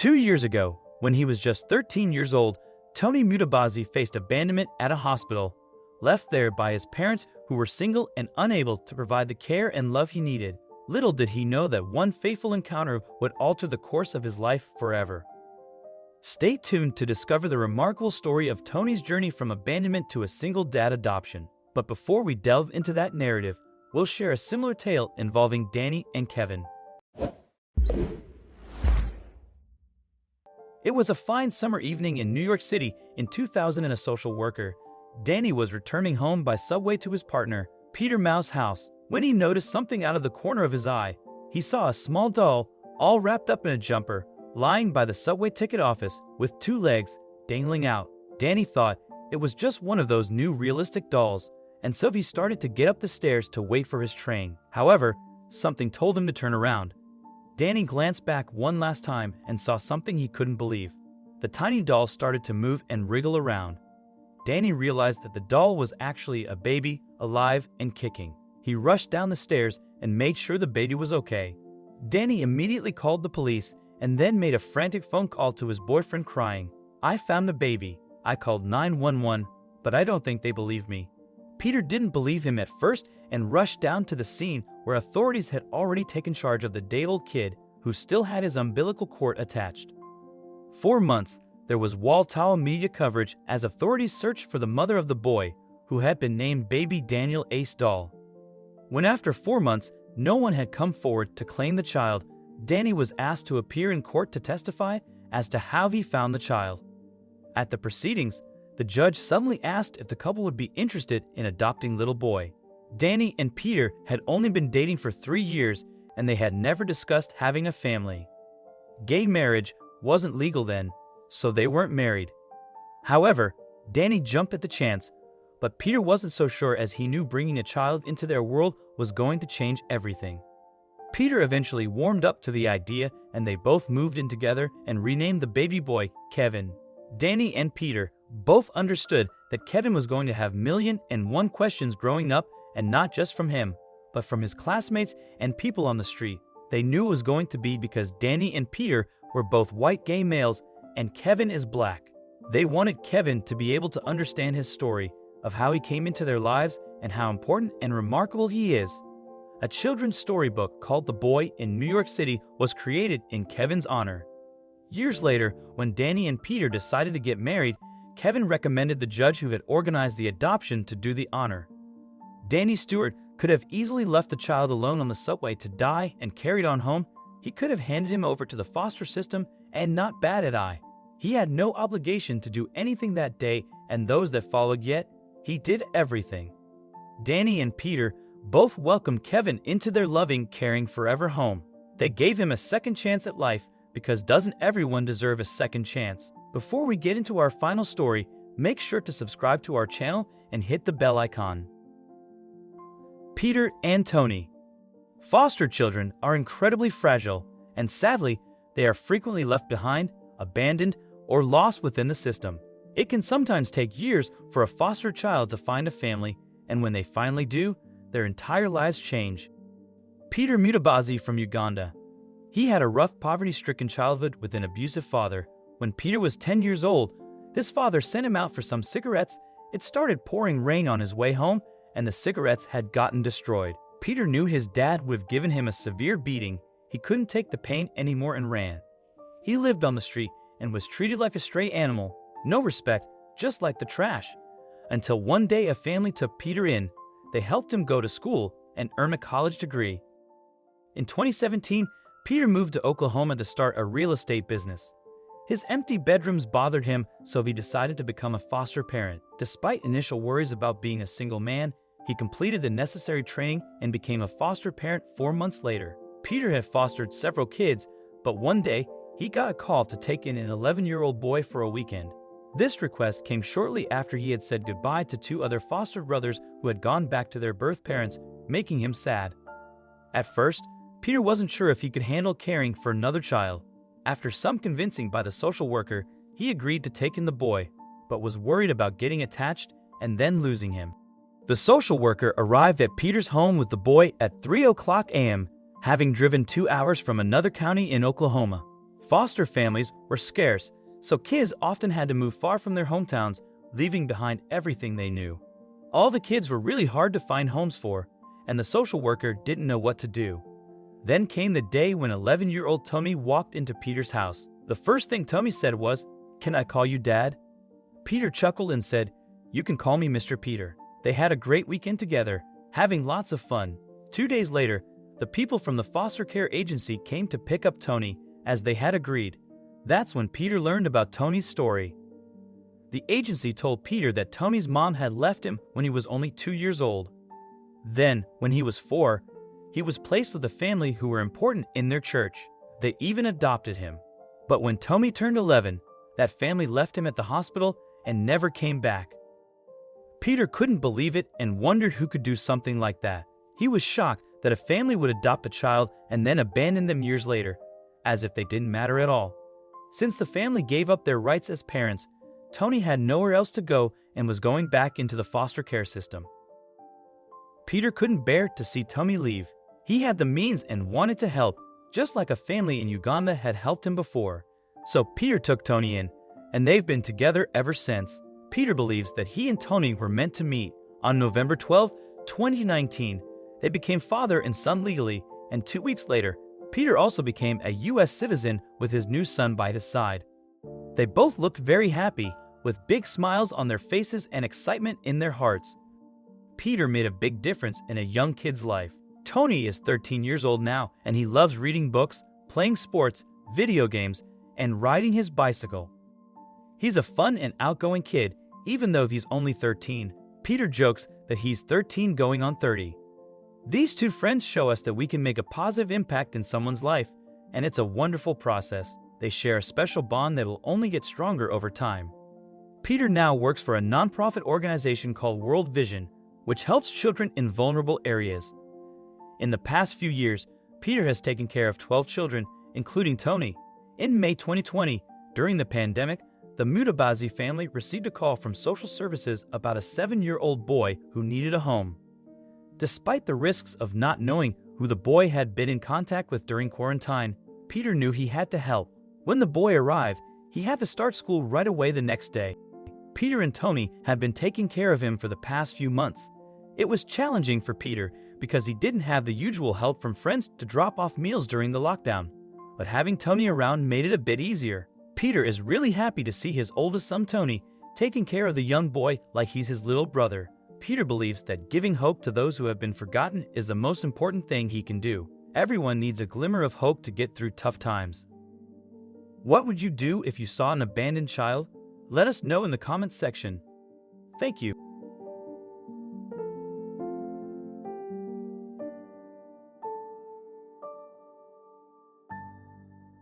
2 years ago, when he was just 13 years old, Tony Mutabazi faced abandonment at a hospital, left there by his parents who were single and unable to provide the care and love he needed. Little did he know that one fateful encounter would alter the course of his life forever. Stay tuned to discover the remarkable story of Tony's journey from abandonment to a single dad adoption. But before we delve into that narrative, we'll share a similar tale involving Danny and Kevin. It was a fine summer evening in New York City in 2000 and a social worker, Danny, was returning home by subway to his partner, Peter Mouse's house, when he noticed something out of the corner of his eye. He saw a small doll, all wrapped up in a jumper, lying by the subway ticket office with 2 legs dangling out. Danny thought it was just one of those new realistic dolls, and so he started to get up the stairs to wait for his train. However, something told him to turn around. Danny glanced back one last time and saw something he couldn't believe. The tiny doll started to move and wriggle around. Danny realized that the doll was actually a baby, alive and kicking. He rushed down the stairs and made sure the baby was okay. Danny immediately called the police and then made a frantic phone call to his boyfriend crying, "I found the baby. I called 911, but I don't think they believe me." Peter didn't believe him at first and rushed down to the scene where authorities had already taken charge of the day-old kid who still had his umbilical cord attached. For months, there was wall-to-wall media coverage as authorities searched for the mother of the boy, who had been named Baby Daniel Ace Doll. When after 4 months, no one had come forward to claim the child, Danny was asked to appear in court to testify as to how he found the child. At the proceedings, the judge suddenly asked if the couple would be interested in adopting little boy. Danny and Peter had only been dating for 3 years, and they had never discussed having a family. Gay marriage wasn't legal then, so they weren't married. However, Danny jumped at the chance, but Peter wasn't so sure, as he knew bringing a child into their world was going to change everything. Peter eventually warmed up to the idea, and they both moved in together and renamed the baby boy Kevin. Danny and Peter both understood that Kevin was going to have 1,000,001 questions growing up, and not just from him, but from his classmates and people on the street. They knew it was going to be because Danny and Peter were both white gay males and Kevin is black. They wanted Kevin to be able to understand his story of how he came into their lives and how important and remarkable he is. A children's storybook called The Boy in New York City was created in Kevin's honor. Years later, when Danny and Peter decided to get married, Kevin recommended the judge who had organized the adoption to do the honor. Danny Stewart could have easily left the child alone on the subway to die and carried on home. He could have handed him over to the foster system and not batted an eye. He had no obligation to do anything that day, and those that followed, yet he did everything. Danny and Peter both welcomed Kevin into their loving, caring forever home. They gave him a second chance at life, because doesn't everyone deserve a second chance? Before we get into our final story, make sure to subscribe to our channel and hit the bell icon. Peter and Tony. Foster children are incredibly fragile, and sadly, they are frequently left behind, abandoned, or lost within the system. It can sometimes take years for a foster child to find a family, and when they finally do, their entire lives change. Peter Mutabazi from Uganda. He had a rough, poverty-stricken childhood with an abusive father. When Peter was 10 years old, his father sent him out for some cigarettes. It started pouring rain on his way home, and the cigarettes had gotten destroyed. Peter knew his dad would have given him a severe beating. He couldn't take the pain anymore and ran. He lived on the street and was treated like a stray animal. No respect, just like the trash. Until one day a family took Peter in. They helped him go to school and earn a college degree. In 2017, Peter moved to Oklahoma to start a real estate business. His empty bedrooms bothered him, so he decided to become a foster parent. Despite initial worries about being a single man, he completed the necessary training and became a foster parent 4 months later. Peter had fostered several kids, but one day, he got a call to take in an 11-year-old boy for a weekend. This request came shortly after he had said goodbye to 2 other foster brothers who had gone back to their birth parents, making him sad. At first, Peter wasn't sure if he could handle caring for another child. After some convincing by the social worker, he agreed to take in the boy, but was worried about getting attached and then losing him. The social worker arrived at Peter's home with the boy at 3 o'clock a.m., having driven 2 hours from another county in Oklahoma. Foster families were scarce, so kids often had to move far from their hometowns, leaving behind everything they knew. All the kids were really hard to find homes for, and the social worker didn't know what to do. Then came the day when 11-year-old Tommy walked into Peter's house. The first thing Tommy said was, "Can I call you Dad?" Peter chuckled and said, "You can call me Mr. Peter." They had a great weekend together, having lots of fun. 2 days later, the people from the foster care agency came to pick up Tony, as they had agreed. That's when Peter learned about Tony's story. The agency told Peter that Tony's mom had left him when he was only 2 years old. Then, when he was 4, he was placed with a family who were important in their church. They even adopted him. But when Tommy turned 11, that family left him at the hospital and never came back. Peter couldn't believe it and wondered who could do something like that. He was shocked that a family would adopt a child and then abandon them years later, as if they didn't matter at all. Since the family gave up their rights as parents, Tony had nowhere else to go and was going back into the foster care system. Peter couldn't bear to see Tommy leave. He had the means and wanted to help, just like a family in Uganda had helped him before. So Peter took Tony in, and they've been together ever since. Peter believes that he and Tony were meant to meet. On November 12, 2019, they became father and son legally, and 2 weeks later, Peter also became a U.S. citizen with his new son by his side. They both looked very happy, with big smiles on their faces and excitement in their hearts. Peter made a big difference in a young kid's life. Tony is 13 years old now, and he loves reading books, playing sports, video games, and riding his bicycle. He's a fun and outgoing kid, even though he's only 13. Peter jokes that he's 13 going on 30. These two friends show us that we can make a positive impact in someone's life, and it's a wonderful process. They share a special bond that will only get stronger over time. Peter now works for a nonprofit organization called World Vision, which helps children in vulnerable areas. In the past few years, Peter has taken care of 12 children, including Tony. In May 2020, during the pandemic, the Mutabazi family received a call from social services about a 7-year-old boy who needed a home. Despite the risks of not knowing who the boy had been in contact with during quarantine, Peter knew he had to help. When the boy arrived, he had to start school right away the next day. Peter and Tony had been taking care of him for the past few months. It was challenging for Peter because he didn't have the usual help from friends to drop off meals during the lockdown. But having Tony around made it a bit easier. Peter is really happy to see his oldest son Tony taking care of the young boy like he's his little brother. Peter believes that giving hope to those who have been forgotten is the most important thing he can do. Everyone needs a glimmer of hope to get through tough times. What would you do if you saw an abandoned child? Let us know in the comments section. Thank you.